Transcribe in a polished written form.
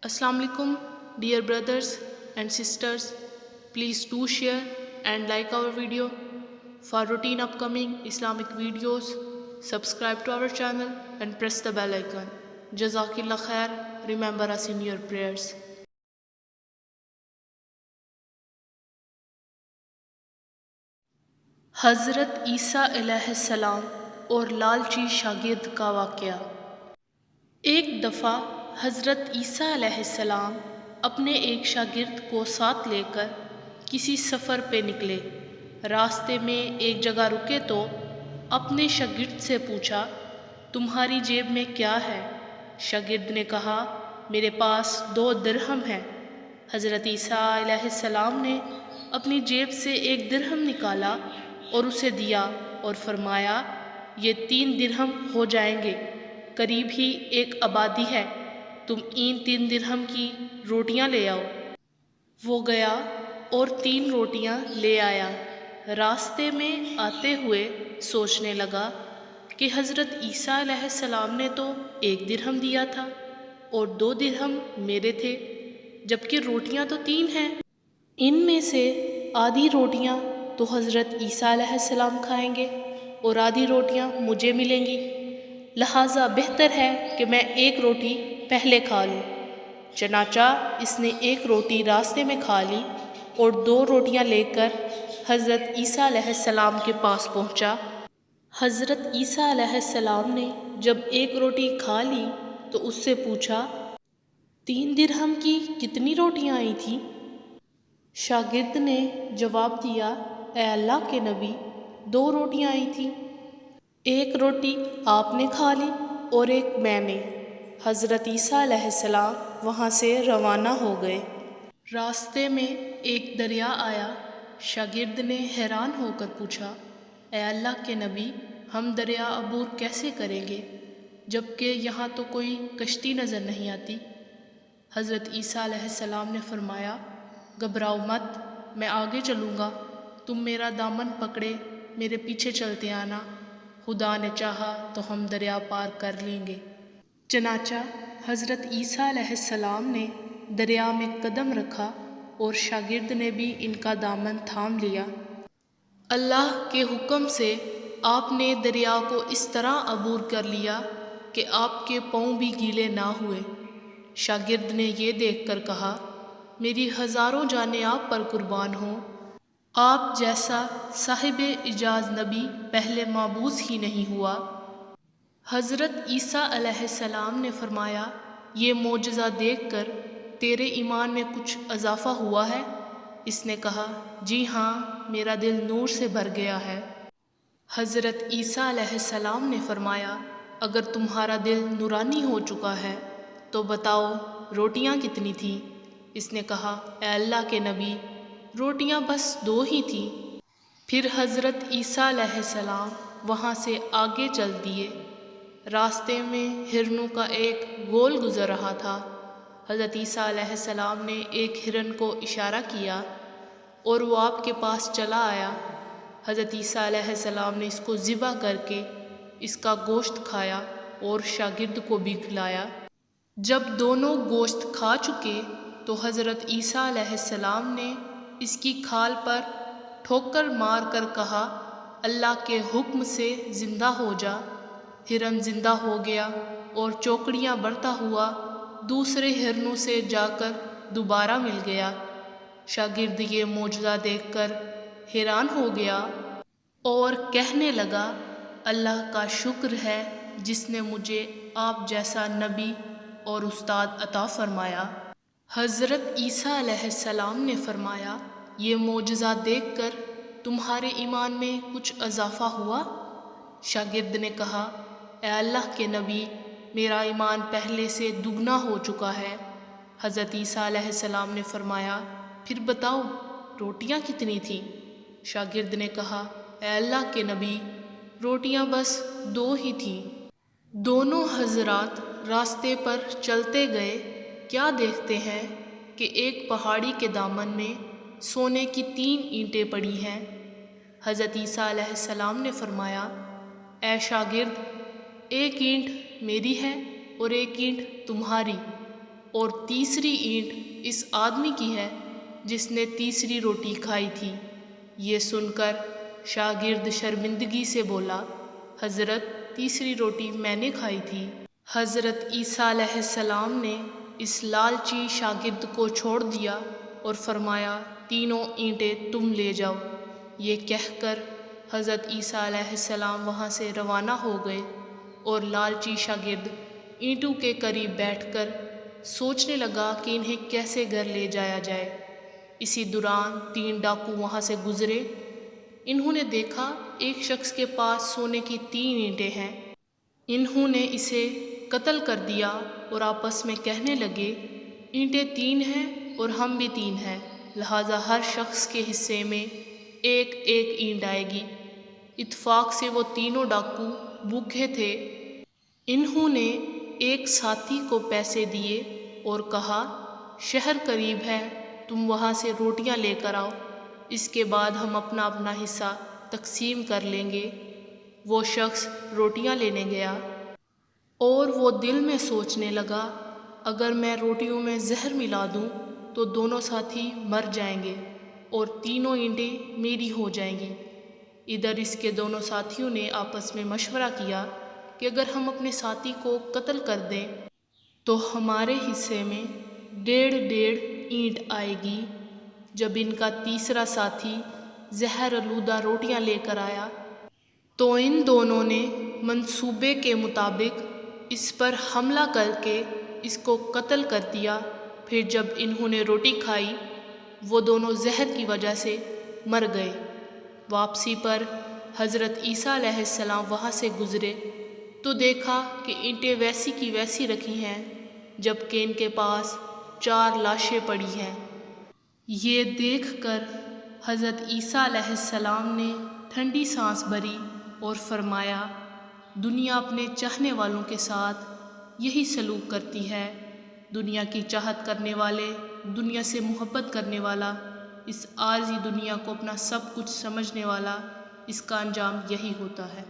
Assalamu alaikum, dear brothers and sisters. Please do share and like our video. For routine upcoming Islamic videos, subscribe to our channel and press the bell icon. Jazakillah khair. Remember us in your prayers. حضرت عیسیٰ علیہ السلام اور لالچی شاگرد کا واقعہ۔ ایک دفعہ حضرت عیسیٰ علیہ السلام اپنے ایک شاگرد کو ساتھ لے کر کسی سفر پہ نکلے۔ راستے میں ایک جگہ رکے تو اپنے شاگرد سے پوچھا، تمہاری جیب میں کیا ہے؟ شاگرد نے کہا، میرے پاس 2 درہم ہیں۔ حضرت عیسیٰ علیہ السلام نے اپنی جیب سے 1 درہم نکالا اور اسے دیا اور فرمایا، یہ 3 درہم ہو جائیں گے، قریب ہی ایک آبادی ہے، تم ان 3 درہم کی روٹیاں لے آؤ۔ وہ گیا اور 3 روٹیاں لے آیا۔ راستے میں آتے ہوئے سوچنے لگا کہ حضرت عیسیٰ علیہ السلام نے تو 1 درہم دیا تھا اور 2 درہم میرے تھے، جبکہ روٹیاں تو 3 ہیں۔ ان میں سے آدھی روٹیاں تو حضرت عیسیٰ علیہ السلام کھائیں گے اور آدھی روٹیاں مجھے ملیں گی، لہٰذا بہتر ہے کہ میں 1 روٹی پہلے کھا لوں۔ چنانچہ اس نے 1 روٹی راستے میں کھا لی اور 2 روٹیاں لے کر حضرت عیسیٰ علیہ السلام کے پاس پہنچا۔ حضرت عیسیٰ علیہ السلام نے جب 1 روٹی کھا لی تو اس سے پوچھا، 3 درہم کی کتنی روٹیاں آئی تھیں؟ شاگرد نے جواب دیا، اے اللہ کے نبی، 2 روٹیاں آئی تھیں، 1 روٹی آپ نے کھا لی اور 1 میں نے۔ حضرت عیسیٰ علیہ السلام وہاں سے روانہ ہو گئے۔ راستے میں ایک دریا آیا۔ شاگرد نے حیران ہو کر پوچھا، اے اللہ کے نبی، ہم دریا عبور کیسے کریں گے جبکہ یہاں تو کوئی کشتی نظر نہیں آتی؟ حضرت عیسیٰ علیہ السلام نے فرمایا، گھبراؤ مت، میں آگے چلوں گا، تم میرا دامن پکڑے میرے پیچھے چلتے آنا، خدا نے چاہا تو ہم دریا پار کر لیں گے۔ چنانچہ حضرت عیسیٰ علیہ السلام نے دریا میں قدم رکھا اور شاگرد نے بھی ان کا دامن تھام لیا۔ اللہ کے حکم سے آپ نے دریا کو اس طرح عبور کر لیا کہ آپ کے پاؤں بھی گیلے نہ ہوئے۔ شاگرد نے یہ دیکھ کر کہا، میری ہزاروں جانیں آپ پر قربان ہوں، آپ جیسا صاحب اعجاز نبی پہلے مابعوث ہی نہیں ہوا۔ حضرت عیسیٰ علیہ السلام نے فرمایا، یہ معجزہ دیکھ کر تیرے ایمان میں کچھ اضافہ ہوا ہے؟ اس نے کہا، جی ہاں، میرا دل نور سے بھر گیا ہے۔ حضرت عیسیٰ علیہ السلام نے فرمایا، اگر تمہارا دل نورانی ہو چکا ہے تو بتاؤ روٹیاں کتنی تھیں؟ اس نے کہا، اے اللہ کے نبی، روٹیاں بس 2 ہی تھیں۔ پھر حضرت عیسیٰ علیہ السلام وہاں سے آگے چل دیے۔ راستے میں ہرنوں کا ایک گول گزر رہا تھا۔ حضرت عیسیٰ علیہ السلام نے ایک ہرن کو اشارہ کیا اور وہ آپ کے پاس چلا آیا۔ حضرت عیسیٰ علیہ السلام نے اس کو ذبح کر کے اس کا گوشت کھایا اور شاگرد کو بھی کھلایا۔ جب دونوں گوشت کھا چکے تو حضرت عیسیٰ علیہ السلام نے اس کی کھال پر ٹھوکر مار کر کہا، اللہ کے حکم سے زندہ ہو جا۔ ہرن زندہ ہو گیا اور چوکڑیاں برتا ہوا دوسرے ہرنوں سے جا کر دوبارہ مل گیا۔ شاگرد یہ معجزہ دیکھ کر حیران ہو گیا اور کہنے لگا، اللہ کا شکر ہے جس نے مجھے آپ جیسا نبی اور استاد عطا فرمایا۔ حضرت عیسیٰ علیہ السلام نے فرمایا، یہ معجزہ دیکھ کر تمہارے ایمان میں کچھ اضافہ ہوا؟ شاگرد نے کہا، اے اللہ کے نبی، میرا ایمان پہلے سے دگنا ہو چکا ہے۔ حضرت عیسیٰ علیہ السلام نے فرمایا، پھر بتاؤ روٹیاں کتنی تھیں؟ شاگرد نے کہا، اے اللہ کے نبی، روٹیاں بس 2 ہی تھیں۔ دونوں حضرات راستے پر چلتے گئے، کیا دیکھتے ہیں کہ ایک پہاڑی کے دامن میں سونے کی 3 اینٹیں پڑی ہیں۔ حضرت عیسیٰ علیہ السلام نے فرمایا، اے شاگرد، 1 اینٹ میری ہے اور 1 اینٹ تمہاری۔ اور تیسری اینٹ اس آدمی کی ہے جس نے تیسری روٹی کھائی تھی۔ یہ سن کر شاگرد شرمندگی سے بولا، حضرت تیسری روٹی میں نے کھائی تھی۔ حضرت عیسیٰ علیہ السلام نے اس لالچی شاگرد کو چھوڑ دیا اور فرمایا، تینوں اینٹیں تم لے جاؤ۔ یہ کہہ کر حضرت عیسیٰ علیہ السلام وہاں سے روانہ ہو گئے اور لالچی شاگرد اینٹوں کے قریب بیٹھ کر سوچنے لگا کہ انہیں کیسے گھر لے جایا جائے۔ اسی دوران 3 ڈاکو وہاں سے گزرے۔ انہوں نے دیکھا ایک شخص کے پاس سونے کی 3 اینٹیں ہیں۔ انہوں نے اسے قتل کر دیا اور آپس میں کہنے لگے، اینٹیں 3 ہیں اور ہم بھی 3 ہیں، لہٰذا ہر شخص کے حصے میں ایک ایک اینٹ آئے گی۔ اتفاق سے وہ تینوں ڈاکو بھوکے تھے۔ انہوں نے ایک ساتھی کو پیسے دیے اور کہا، شہر قریب ہے، تم وہاں سے روٹیاں لے کر آؤ، اس کے بعد ہم اپنا اپنا حصہ تقسیم کر لیں گے۔ وہ شخص روٹیاں لینے گیا اور وہ دل میں سوچنے لگا، اگر میں روٹیوں میں زہر ملا دوں تو دونوں ساتھی مر جائیں گے اور تینوں اینٹیں میری ہو جائیں گی۔ ادھر اس کے دونوں ساتھیوں نے آپس میں مشورہ کیا کہ اگر ہم اپنے ساتھی کو قتل کر دیں تو ہمارے حصے میں 1.5 اینٹ آئے گی۔ جب ان کا تیسرا ساتھی زہر آلودہ روٹیاں لے کر آیا تو ان دونوں نے منصوبے کے مطابق اس پر حملہ کر کے اس کو قتل کر دیا۔ پھر جب انہوں نے روٹی کھائی وہ دونوں زہر کی وجہ سے مر گئے۔ واپسی پر حضرت عیسیٰ علیہ السلام وہاں سے گزرے تو دیکھا کہ اینٹیں ویسی کی ویسی رکھی ہیں جبکہ ان کے پاس 4 لاشیں پڑی ہیں۔ یہ دیکھ کر حضرت عیسیٰ علیہ السلام نے ٹھنڈی سانس بھری اور فرمایا، دنیا اپنے چاہنے والوں کے ساتھ یہی سلوک کرتی ہے۔ دنیا کی چاہت کرنے والے، دنیا سے محبت کرنے والا، اس عارضی دنیا کو اپنا سب کچھ سمجھنے والا، اس کا انجام یہی ہوتا ہے۔